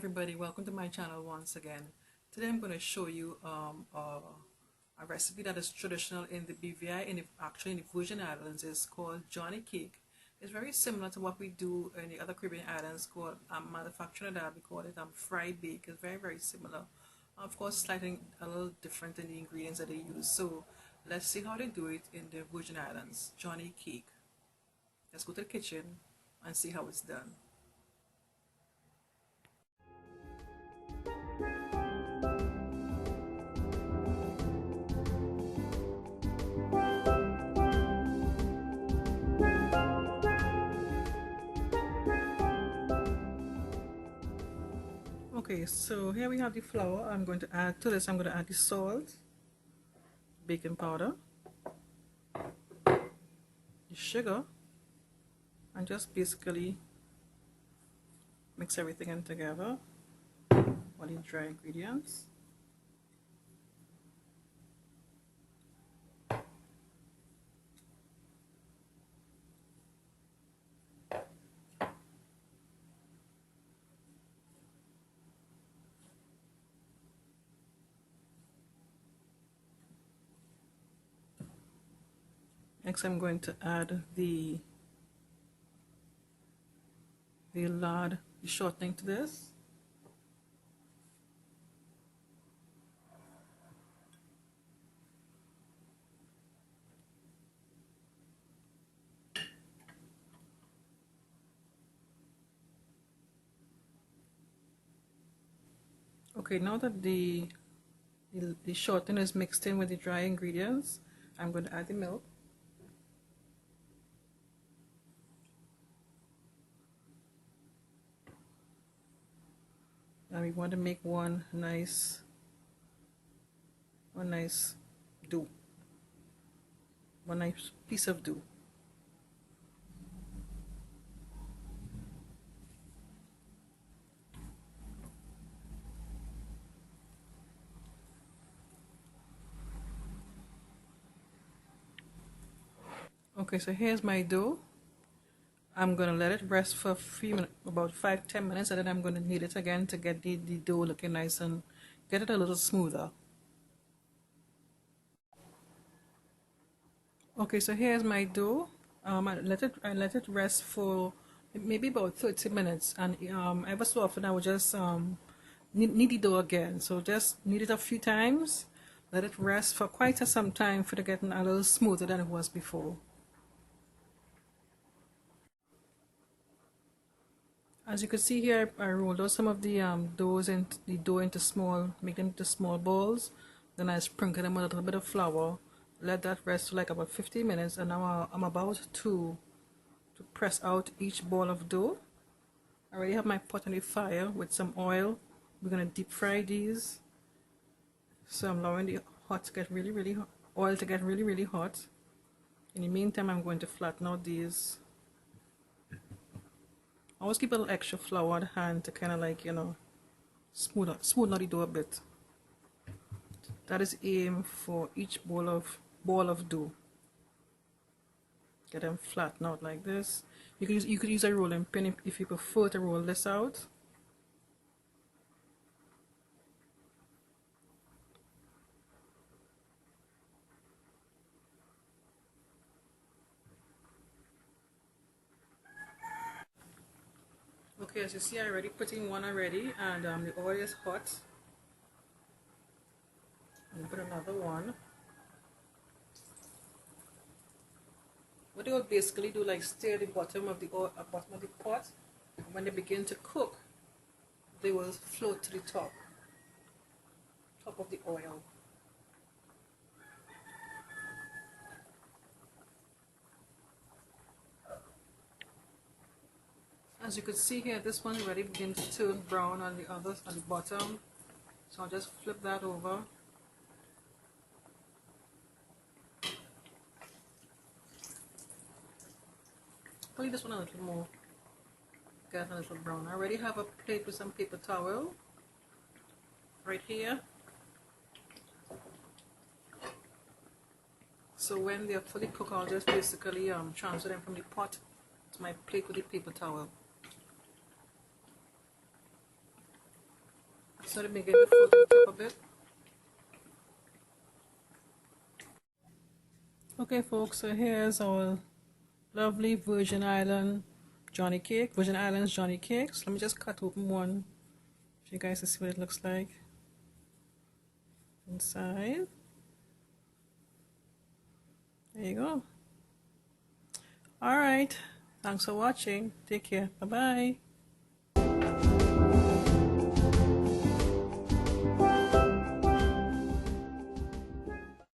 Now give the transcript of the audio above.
everybody, welcome to my channel once again. Today I'm going to show you a recipe that is traditional in the BVI and actually in the Virgin Islands. Is called Johnny Cake. It's very similar to what we do in the other Caribbean islands called manufacturing that we call it fried bake. It's very similar. Of course, slightly a little different in the ingredients that they use. So let's see how they do it in the Virgin Islands. Johnny Cake. Let's go to the kitchen and see how it's done. Okay, so here we have the flour. I'm going to add to this, I'm going to add the salt, baking powder, the sugar, and just basically mix everything in together, all the dry ingredients. Next, I'm going to add the lard, the shortening to this. Okay, now that the shortening is mixed in with the dry ingredients, I'm going to add the milk. And we want to make one nice dough, one nice piece of dough. Okay, so here's my dough. I'm going to let it rest for a few minutes, about 5-10 minutes, and then I'm going to knead it again to get the dough looking nice and get it a little smoother. Okay, so here's my dough. I let it rest for maybe about 30 minutes, and ever so often I will just knead the dough again. So just knead it a few times, let it rest for quite some time for it getting a little smoother than it was before. As you can see here, I rolled out some of the dough into make them into small balls. Then I sprinkle them with a little bit of flour. Let that rest for like about 15 minutes, and now I'm about to press out each ball of dough. I already have my pot on the fire with some oil. We're gonna deep fry these. So I'm allowing the hot to get really hot, oil to get really hot. In the meantime, I'm going to flatten out these. I always keep a little extra flour on hand to kind of like, you know, smooth out the dough a bit. That is aim for each ball of dough. Get them flatten out like this. You could use a rolling pin if you prefer to roll this out. Okay, as you see, I already put in one already, and the oil is hot. I'm gonna put another one. What they will basically do, like stir the bottom of the pot. When they begin to cook, they will float to the top of the oil. As you can see here, this one already begins to turn brown on the others on the bottom. So I'll just flip that over. Probably this one a little more. Get a little brown. I already have a plate with some paper towel right here. So when they're fully cooked, I'll just basically transfer them from the pot to my plate with the paper towel. So to make it float on top a bit. Okay folks, so here's our lovely Virgin Islands Johnny cakes. Let me just cut open one for you guys to see what it looks like inside. There you go. Alright, thanks for watching. Take care. Bye bye.